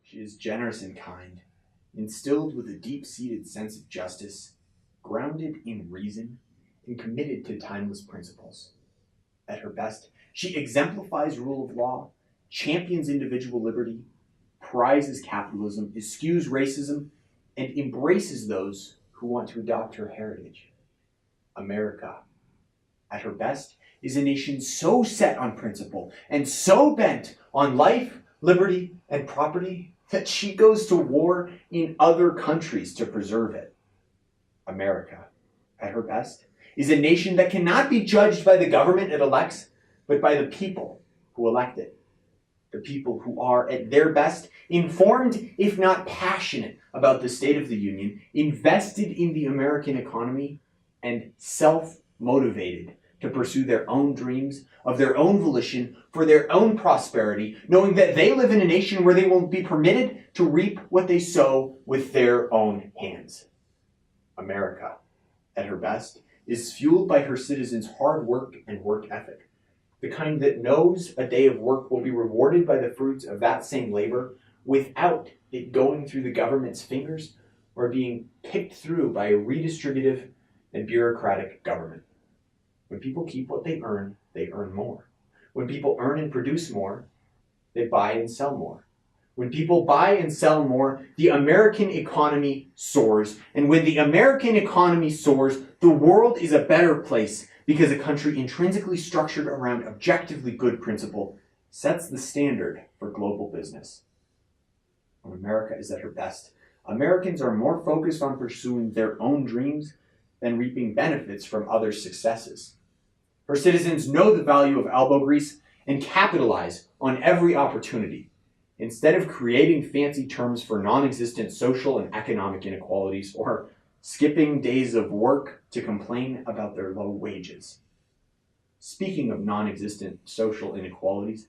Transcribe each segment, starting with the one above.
She is generous and kind, instilled with a deep-seated sense of justice, grounded in reason, and committed to timeless principles. At her best, she exemplifies rule of law, champions individual liberty, prizes capitalism, eschews racism, and embraces those who want to adopt her heritage. America, at her best, is a nation so set on principle and so bent on life, liberty, and property that she goes to war in other countries to preserve it. America, at her best, is a nation that cannot be judged by the government it elects, but by the people who elect it. The people who are, at their best, informed, if not passionate, about the state of the Union, invested in the American economy, and self-motivated to pursue their own dreams of their own volition for their own prosperity, knowing that they live in a nation where they will be permitted to reap what they sow with their own hands. America, at her best, is fueled by her citizens' hard work and work ethic, the kind that knows a day of work will be rewarded by the fruits of that same labor without it going through the government's fingers or being picked through by a redistributive and bureaucratic government. When people keep what they earn more. When people earn and produce more, they buy and sell more. When people buy and sell more, the American economy soars. And when the American economy soars, the world is a better place because a country intrinsically structured around objectively good principle sets the standard for global business. When America is at her best, Americans are more focused on pursuing their own dreams than reaping benefits from others' successes. Her citizens know the value of elbow grease and capitalize on every opportunity. Instead of creating fancy terms for non-existent social and economic inequalities or skipping days of work to complain about their low wages. Speaking of non-existent social inequalities,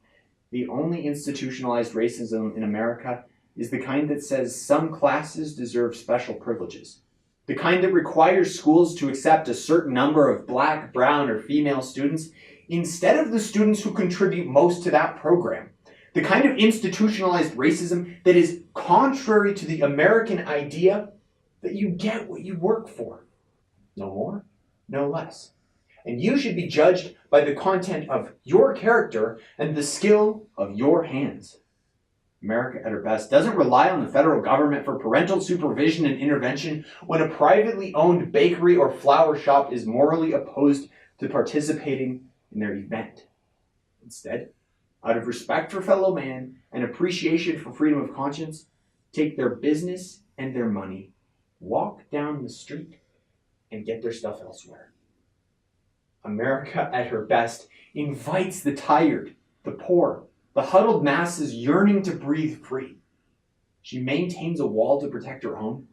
the only institutionalized racism in America is the kind that says some classes deserve special privileges. The kind that requires schools to accept a certain number of black, brown, or female students instead of the students who contribute most to that program. The kind of institutionalized racism that is contrary to the American idea that you get what you work for. No more, no less. And you should be judged by the content of your character and the skill of your hands. America, at her best, doesn't rely on the federal government for parental supervision and intervention when a privately owned bakery or flower shop is morally opposed to participating in their event. Instead, out of respect for fellow man and appreciation for freedom of conscience, take their business and their money, walk down the street, and get their stuff elsewhere. America, at her best, invites the tired, the poor, the huddled masses yearning to breathe free. She maintains a wall to protect her own,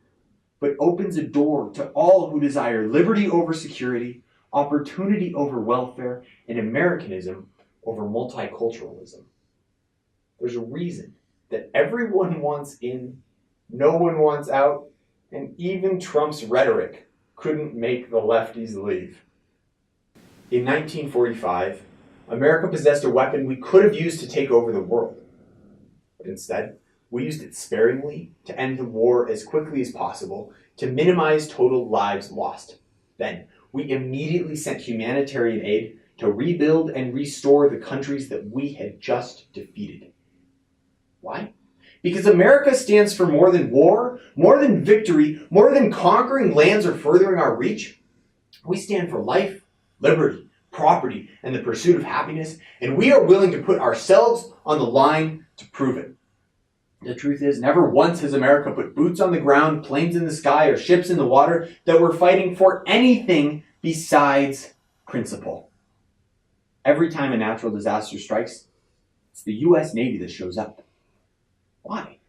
but opens a door to all who desire liberty over security, opportunity over welfare, and Americanism over multiculturalism. There's a reason that everyone wants in, no one wants out, and even Trump's rhetoric couldn't make the lefties leave. In 1945, America possessed a weapon we could have used to take over the world. But instead, we used it sparingly to end the war as quickly as possible, to minimize total lives lost. Then, we immediately sent humanitarian aid to rebuild and restore the countries that we had just defeated. Why? Because America stands for more than war, more than victory, more than conquering lands or furthering our reach. We stand for life, liberty, property, and the pursuit of happiness, and we are willing to put ourselves on the line to prove it. The truth is, never once has America put boots on the ground, planes in the sky, or ships in the water that were fighting for anything besides principle. Every time a natural disaster strikes, it's the U.S. Navy that shows up. Why?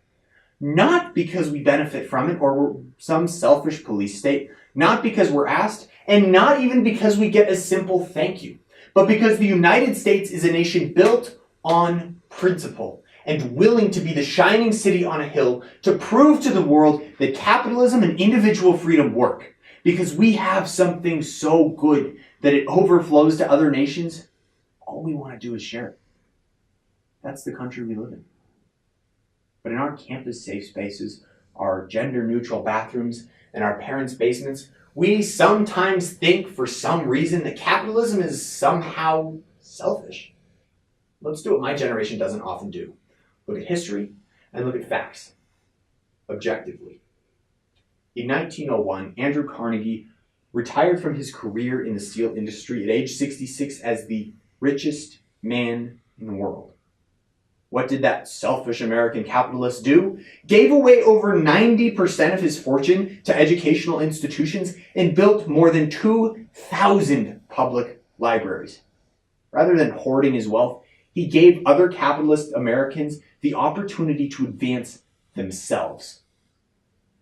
Not because we benefit from it or we're some selfish police state, not because we're asked, and not even because we get a simple thank you, but because the United States is a nation built on principle and willing to be the shining city on a hill to prove to the world that capitalism and individual freedom work. Because we have something so good that it overflows to other nations, all we want to do is share it. That's the country we live in. But in our campus safe spaces, our gender-neutral bathrooms, and our parents' basements, we sometimes think for some reason that capitalism is somehow selfish. Let's do what my generation doesn't often do. Look at history and look at facts, objectively. In 1901, Andrew Carnegie retired from his career in the steel industry at age 66 as the richest man in the world. What did that selfish American capitalist do? Gave away over 90% of his fortune to educational institutions and built more than 2,000 public libraries. Rather than hoarding his wealth, he gave other capitalist Americans the opportunity to advance themselves.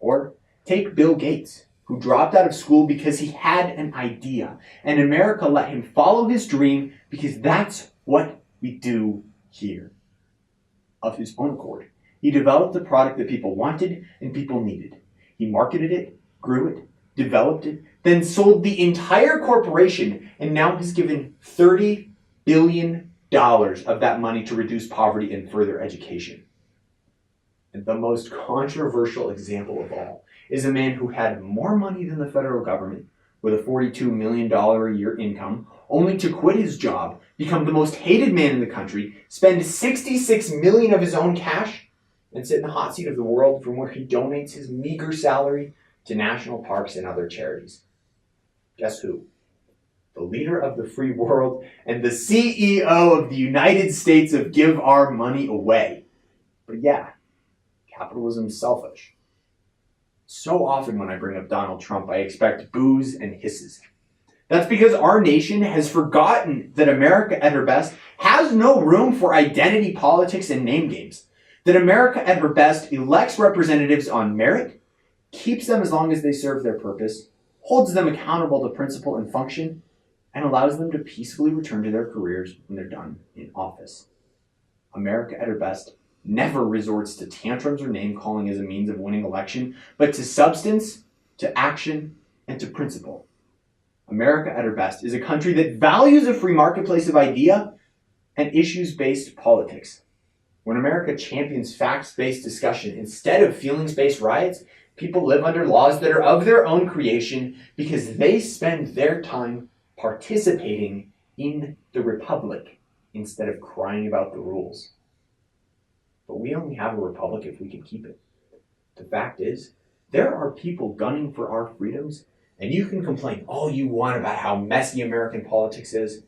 Or take Bill Gates, who dropped out of school because he had an idea, and America let him follow his dream because that's what we do here. Of his own accord, he developed the product that people wanted and people needed. He marketed it, grew it, developed it, then sold the entire corporation, and now has given $30 billion of that money to reduce poverty and further education. And the most controversial example of all is a man who had more money than the federal government, with a $42 million a year income, only to quit his job, become the most hated man in the country, spend $66 million of his own cash, and sit in the hot seat of the world from where he donates his meager salary to national parks and other charities. Guess who? The leader of the free world and the CEO of the United States of Give Our Money Away. But yeah, capitalism's selfish. So often when I bring up Donald Trump, I expect boos and hisses. That's because our nation has forgotten that America at her best has no room for identity politics and name games. That America at her best elects representatives on merit, keeps them as long as they serve their purpose, holds them accountable to principle and function, and allows them to peacefully return to their careers when they're done in office. America at her best never resorts to tantrums or name-calling as a means of winning election, but to substance, to action, and to principle. America at her best is a country that values a free marketplace of idea and issues-based politics. When America champions facts-based discussion instead of feelings-based riots, people live under laws that are of their own creation because they spend their time participating in the republic instead of crying about the rules. But we only have a republic if we can keep it. The fact is, there are people gunning for our freedoms, and you can complain all you want about how messy American politics is.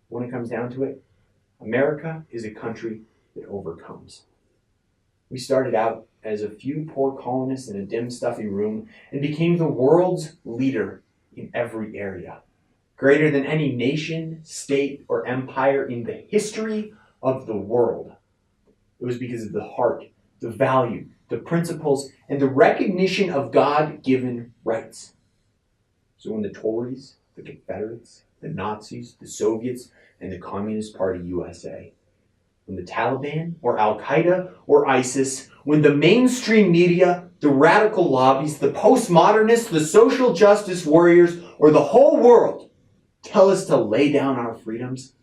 When it comes down to it, America is a country that overcomes. We started out as a few poor colonists in a dim, stuffy room and became the world's leader in every area. Greater than any nation, state, or empire in the history of the world. It was because of the heart, the value, the principles, and the recognition of God-given rights. So when the Tories, the Confederates, the Nazis, the Soviets, and the Communist Party USA, when the Taliban or Al-Qaeda or ISIS, when the mainstream media, the radical lobbies, the postmodernists, the social justice warriors, or the whole world tell us to lay down our freedoms,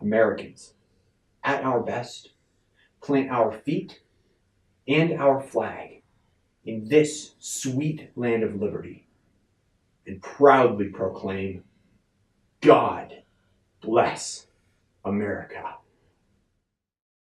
Americans, at our best, plant our feet and our flag in this sweet land of liberty and proudly proclaim, God bless America.